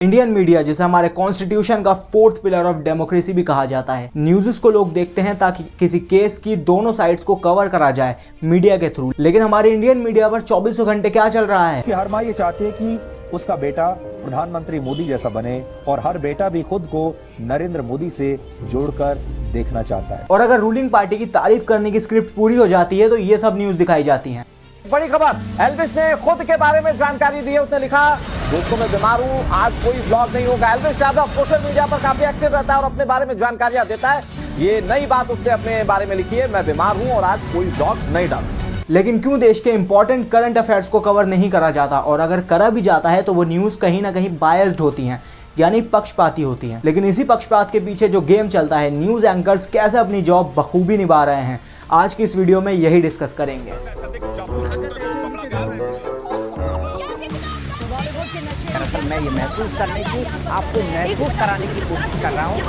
Indian media, जिसे हमारे constitution का फोर्थ पिलर ऑफ डेमोक्रेसी भी कहा जाता है, न्यूज़ को लोग देखते हैं ताकि किसी केस की दोनों साइड्स को कवर करा जाए मीडिया के थ्रू। लेकिन हमारे इंडियन मीडिया पर 24 घंटे क्या चल रहा है कि हर माँ ये चाहती है कि उसका बेटा प्रधानमंत्री मोदी जैसा बने और हर बेटा भी खुद को नरेंद्र मोदी से जोड़कर देखना चाहता है। और अगर रूलिंग पार्टी की तारीफ करने की स्क्रिप्ट पूरी हो जाती है तो ये सब न्यूज़ दिखाई जाती हैं। बड़ी खबर, एल्विस ने खुद के बारे में जानकारी दी है। उसने लिखा, दोस्तों मैं बीमार हूं, आज कोई व्लॉग नहीं होगा। एल्विस यादव सोशल मीडिया पर काफी एक्टिव रहता है और अपने बारे में जानकारियां देता है। ये नई बात उसने अपने बारे में लिखी है, मैं बीमार हूं और आज कोई व्लॉग नहीं डालूंगा। लेकिन क्यों देश के इंपॉर्टेंट करंट अफेयर्स को कवर नहीं करा जाता, और अगर करा भी जाता है तो वो न्यूज़ कहीं ना कहीं बायस्ड होती हैं, यानी पक्षपाती होती हैं। लेकिन इसी पक्षपात के पीछे जो गेम चलता है, न्यूज़ एंकर्स कैसे अपनी जॉब बखूबी निभा रहे हैं, आज की इस वीडियो में यही डिस्कस करेंगे। दरअसल मैं ये महसूस करने की, आपको महसूस कराने की कोशिश कर रहा हूँ।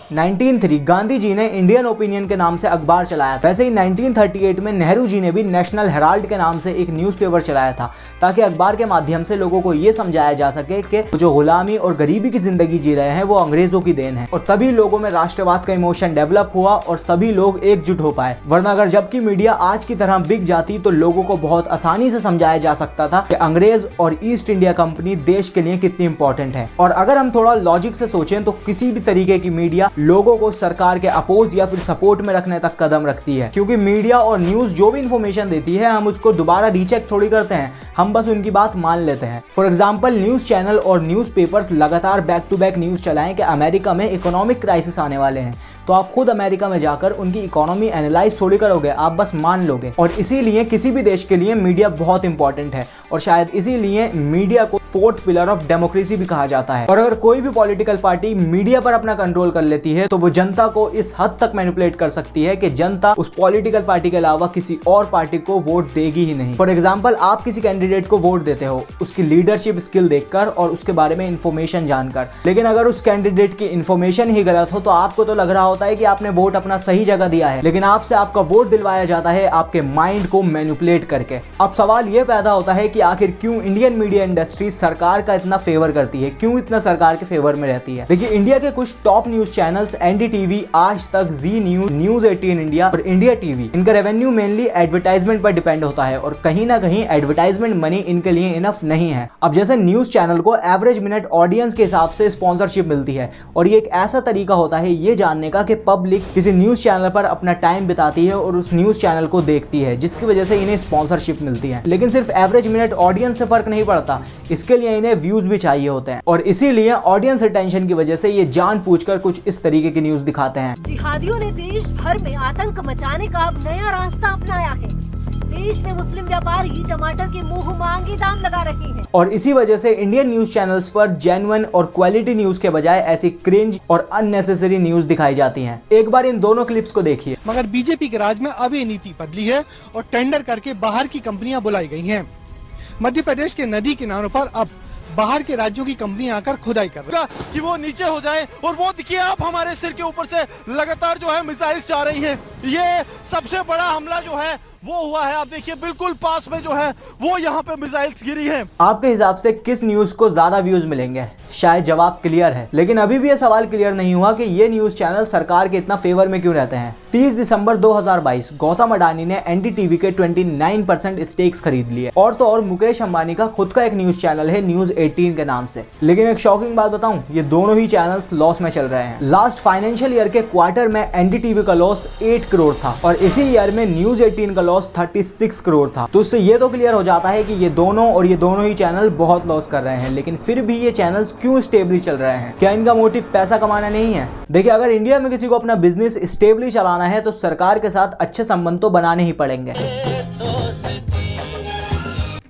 1903 गांधी जी ने इंडियन ओपिनियन के नाम से अखबार चलाया। वैसे ही 1938 में नेहरू जी ने भी नेशनल हेराल्ड के नाम से एक न्यूज़पेपर चलाया था, ताकि अखबार के माध्यम से लोगों को ये समझाया जा सके कि जो गुलामी और गरीबी की जिंदगी जी रहे हैं वो अंग्रेजों की देन है। और तभी लोगों में राष्ट्रवाद का इमोशन डेवलप हुआ और सभी लोग एकजुट हो पाए। वरना अगर जबकि मीडिया आज की तरह बिक जाती तो लोगों को बहुत आसानी से समझाया जा सकता था कि अंग्रेज और ईस्ट इंडिया कंपनी देश के लिए कितनी इंपॉर्टेंट है। और अगर हम थोड़ा लॉजिक से सोचें तो किसी भी तरीके की मीडिया लोगों को सरकार के अपोज या फिर सपोर्ट में रखने तक कदम रखती है, क्योंकि मीडिया और न्यूज़ जो भी इंफॉर्मेशन देती है हम उसको दोबारा रीचेक थोड़ी करते हैं, हम बस उनकी बात मान लेते हैं। फॉर एग्जांपल, न्यूज़ चैनल और न्यूज़ पेपर्स लगातार बैक टू बैक न्यूज़ चलाएं कि अमेरिका में इकोनॉमिक क्राइसिस आने वाले हैं, तो आप खुद अमेरिका में जाकर उनकी इकोनॉमी एनालाइज थोड़ी करोगे, आप बस मान लोगे। और इसीलिए किसी भी देश के लिए मीडिया बहुत इंपॉर्टेंट है, और शायद इसीलिए मीडिया को फोर्थ पिलर ऑफ डेमोक्रेसी भी कहा जाता है। और अगर कोई भी पॉलिटिकल पार्टी मीडिया पर अपना कंट्रोल कर लेती है तो वो जनता को इस हद तक मैनिपुलेट कर सकती है कि जनता उस पॉलिटिकल पार्टी के अलावा किसी और पार्टी को वोट देगी ही नहीं। फॉर एग्जाम्पल, आप किसी कैंडिडेट को वोट देते हो उसकी लीडरशिप स्किल देखकर और उसके बारे में इंफॉर्मेशन जानकर, लेकिन अगर उस कैंडिडेट की इंफॉर्मेशन ही गलत हो तो आपको तो लग रहा होता है कि आपने वोट अपना सही जगह दिया है, लेकिन आपसे आपका वोट दिलवाया जाता है आपके माइंड को मैनिपुलेट करके। अब सवाल यह पैदा होता है कि आखिर क्यों इंडियन मीडिया इंडस्ट्री सरकार का इतना फेवर करती है, क्यों इतना सरकार के फेवर में रहती है। देखिए, इंडिया के कुछ टॉप न्यूज चैनल्स एनडीटीवी, आज तक, जी न्यूज, न्यूज 18 इंडिया और इंडिया टीवी, इनका रेवेन्यू मेनली एडवर्टाइजमेंट पर डिपेंड होता है, और कहीं ना कहीं एडवर्टाइजमेंट मनी इनके लिए इनफ नहीं है। अब जैसे न्यूज चैनल को एवरेज मिनट ऑडियंस के हिसाब से स्पॉन्सरशिप मिलती है, और ये एक ऐसा तरीका होता है ये जानने का कि पब्लिक किसी न्यूज चैनल पर अपना टाइम बिताती है और उस न्यूज चैनल को देखती है, जिसकी वजह से इन्हें स्पॉन्सरशिप मिलती है। लेकिन सिर्फ एवरेज मिनट ऑडियंस से फर्क नहीं पड़ता, इसके लिए इन्हें व्यूज भी चाहिए होते हैं, और इसीलिए ऑडियंस अटेंशन की वजह से ये जानबूझकर कुछ इस तरीके की न्यूज दिखाते हैं। जिहादियों ने देश भर में आतंक मचाने का अब नया रास्ता अपनाया है। देश में मुस्लिम व्यापारी टमाटर के मुंह मांगे दाम लगा रहे हैं, और इसी वजह से इंडियन न्यूज चैनल्स पर जेन्युइन और क्वालिटी न्यूज के बजाय ऐसी क्रिंज और अननेसेसरी न्यूज दिखाई जाती हैं। एक बार इन दोनों क्लिप्स को देखिए। मगर बीजेपी के राज में अब ये नीति बदली है और टेंडर करके बाहर की कंपनियां बुलाई गई हैं। मध्य प्रदेश के नदी किनारों पर अब बाहर के राज्यों की कंपनी आकर खुदाई कर रही है कि वो नीचे हो जाए, और वो देखिए आप हमारे सिर के ऊपर से लगातार जो है मिसाइल्स जा रही हैं। ये सबसे बड़ा हमला जो है वो हुआ है, आप देखिए बिल्कुल पास में जो है वो यहाँ पे मिसाइल्स गिरी हैं। आपके हिसाब से किस न्यूज को ज्यादा व्यूज मिलेंगे? शायद जवाब क्लियर है, लेकिन अभी भी यह सवाल क्लियर नहीं हुआ कि ये न्यूज चैनल सरकार के इतना फेवर में क्यों रहते हैं। 30 दिसंबर 2022 गौतम अडानी ने एनडीटीवी के 29% स्टेक्स खरीद लिए। और तो और मुकेश अंबानी का खुद का एक न्यूज चैनल है न्यूज 18 के नाम से। लेकिन एक शॉकिंग बात बताऊं, ये दोनों ही चैनल्स लॉस में चल रहे हैं। लास्ट फाइनेंशियल ईयर के क्वार्टर में एनडीटीवी का लॉस 8 करोड़ था, और इसी ईयर में न्यूज 18 का लॉस 36 करोड़ था। तो इससे ये तो क्लियर हो जाता है कि ये दोनों ही चैनल बहुत लॉस कर रहे हैं। लेकिन फिर भी ये चैनल्स क्यों स्टेबली चल रहे हैं? क्या इनका मोटिव पैसा कमाना नहीं है? देखिए, अगर इंडिया में किसी को अपना बिजनेस स्टेबली चलाना है तो सरकार के साथ अच्छे संबंध तो बनाने ही पड़ेंगे।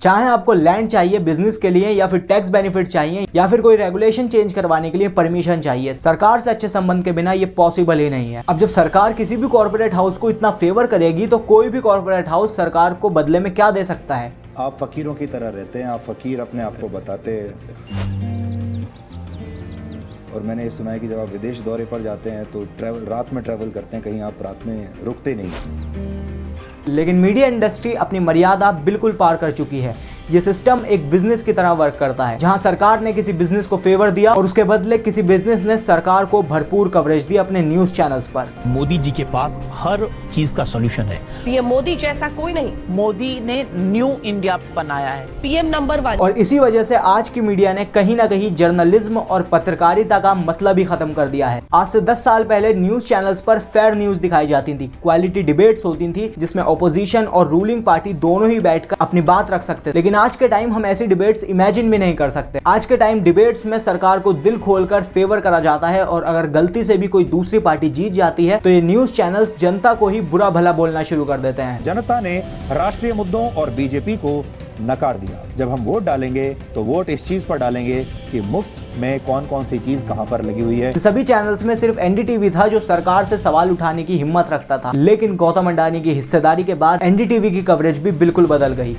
चाहे आपको लैंड चाहिए बिजनेस के लिए, या फिर टैक्स बेनिफिट चाहिए, या फिर कोई रेगुलेशन चेंज करवाने के लिए परमिशन चाहिए, सरकार से अच्छे संबंध के बिना ये पॉसिबल ही नहीं है। अब जब सरकार किसी भी कॉर्पोरेट हाउस को इतना फेवर करेगी तो कोई भी कॉर्पोरेट हाउस सरकार को बदले में क्या दे सकता है? आप फकीरों की तरह रहते हैं, आप फकीर अपने आप को बताते हैं। और मैंने ये सुना है कि जब आप विदेश दौरे पर जाते हैं तो रात में ट्रैवल करते हैं, कहीं आप रात में रुकते नहीं। लेकिन मीडिया इंडस्ट्री अपनी मर्यादा बिल्कुल पार कर चुकी है। ये सिस्टम एक बिजनेस की तरह वर्क करता है, जहां सरकार ने किसी बिजनेस को फेवर दिया और उसके बदले किसी बिजनेस ने सरकार को भरपूर कवरेज दी अपने न्यूज चैनल्स पर। मोदी जी के पास हर चीज का सॉल्यूशन है। पीएम मोदी जैसा कोई नहीं। मोदी ने न्यू इंडिया बनाया है, पीएम नंबर 1। और इसी वजह से आज की मीडिया ने कहीं ना कहीं जर्नलिज्म और पत्रकारिता का मतलब ही खत्म कर दिया है। आज से 10 साल पहले न्यूज चैनल्स पर फेयर न्यूज दिखाई जाती थी, क्वालिटी डिबेट्स होती थी जिसमें ऑपोजिशन और रूलिंग पार्टी दोनों ही बैठकर अपनी बात रख सकते थे। लेकिन आज के टाइम हम ऐसी डिबेट्स इमेजिन भी नहीं कर सकते। आज के टाइम डिबेट्स में सरकार को दिल खोलकर फेवर करा जाता है और अगर गलती से भी कोई दूसरी पार्टी जीत जाती है तो ये न्यूज चैनल्स जनता को ही बुरा भला बोलना शुरू कर देते हैं। जनता ने राष्ट्रीय मुद्दों और बीजेपी को नकार दिया। जब हम वोट डालेंगे तो वोट इस चीज पर डालेंगे कि मुफ्त में कौन कौन सी चीज कहां पर लगी हुई है। सभी चैनल्स में सिर्फ एनडीटीवी था जो सरकार से सवाल उठाने की हिम्मत रखता था, लेकिन गौतम अडानी की हिस्सेदारी के बाद एनडीटीवी की कवरेज भी बिल्कुल बदल गई।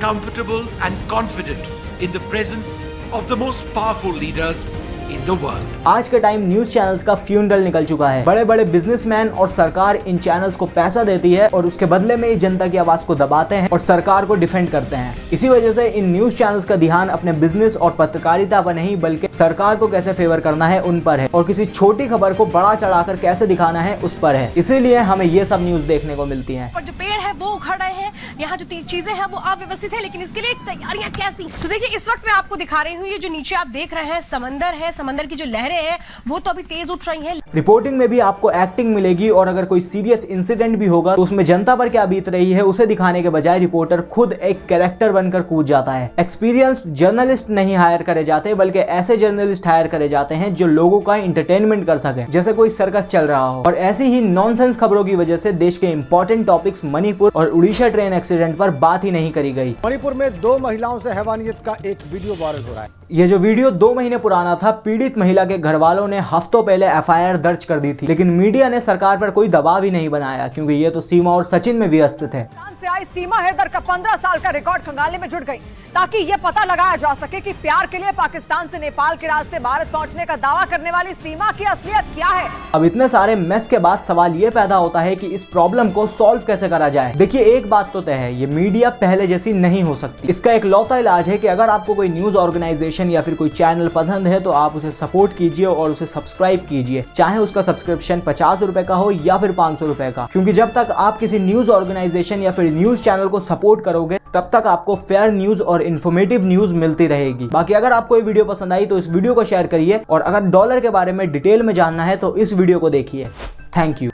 Comfortable and confident in the presence of the most powerful leaders in the world. आज के टाइम न्यूज चैनल्स का फ्यूनरल निकल चुका है। बड़े बड़े बिजनेसमैन और सरकार इन चैनल्स को पैसा देती है और उसके बदले में ये जनता की आवाज को दबाते हैं और सरकार को डिफेंड करते हैं। इसी वजह से इन न्यूज चैनल्स का ध्यान अपने बिजनेस और पत्रकारिता पर नहीं बल्कि सरकार को कैसे फेवर करना है उन पर है और किसी छोटी खबर को बड़ा चढ़ाकर कैसे दिखाना है उस पर है। इसीलिए हमें ये सब न्यूज देखने को मिलती है। और जो पेड़ है वो उखड़ रहे हैं, यहाँ जो चीजें हैं वो अव्यवस्थित है, लेकिन इसके लिए तैयारियां कैसी? तो देखिए इस वक्त मैं आपको दिखा रही हूँ, ये जो नीचे आप देख रहे हैं समंदर है, समंदर की जो लहरें हैं वो तो अभी तेज उठ रही हैं। रिपोर्टिंग में भी आपको एक्टिंग मिलेगी और अगर कोई सीरियस इंसिडेंट भी होगा तो उसमें जनता पर क्या बीत रही है उसे दिखाने के बजाय रिपोर्टर खुद एक कैरेक्टर बनकर कूद जाता है। एक्सपीरियंस्ड जर्नलिस्ट नहीं हायर करे जाते बल्कि ऐसे जर्नलिस्ट हायर करे जाते हैं जो लोगों का इंटरटेनमेंट कर सके, जैसे कोई सर्कस चल रहा हो। और ऐसी ही नॉनसेंस खबरों की वजह से देश के इंपॉर्टेंट टॉपिक्स मणिपुर और उड़ीसा ट्रेन एक्सीडेंट पर बात ही नहीं करी गई। मणिपुर में 2 महिलाओं से हैवानियत का एक वीडियो वायरल हो रहा है। ये जो वीडियो 2 महीने पुराना था, पीड़ित महिला के घर वालों ने हफ्तों पहले एफआईआर दर्ज कर दी थी, लेकिन मीडिया ने सरकार पर कोई दबाव ही नहीं बनाया क्योंकि ये तो सीमा और सचिन में व्यस्त थे। से आई सीमा हैदर का 15 साल का रिकॉर्ड खंगालने में जुट गई ताकि ये पता लगाया जा सके कि प्यार के लिए पाकिस्तान से नेपाल के रास्ते भारत पहुंचने का दावा करने वाली सीमा की असलियत क्या है। अब इतने सारे मेस के बाद सवाल ये पैदा होता है कि इस प्रॉब्लम को सॉल्व कैसे करा जाए। देखिए एक बात तो तय है, ये मीडिया पहले जैसी नहीं हो सकती। इसका एक लौता इलाज है कि अगर आपको कोई न्यूज ऑर्गेनाइजेशन या फिर कोई चैनल पसंद है तो आप उसे सपोर्ट कीजिए और उसे सब्सक्राइब कीजिए, चाहे उसका सब्सक्रिप्शन 50 रुपए का हो या फिर 500 रुपए का। क्योंकि जब तक आप किसी न्यूज ऑर्गेनाइजेशन या फिर न्यूज चैनल को सपोर्ट करोगे तब तक आपको फेयर न्यूज और इन्फॉर्मेटिव न्यूज मिलती रहेगी। बाकी अगर आपको ये वीडियो पसंद आई तो इस वीडियो को शेयर करिए और अगर डॉलर के बारे में डिटेल में जानना है तो इस वीडियो को देखिए। Thank you.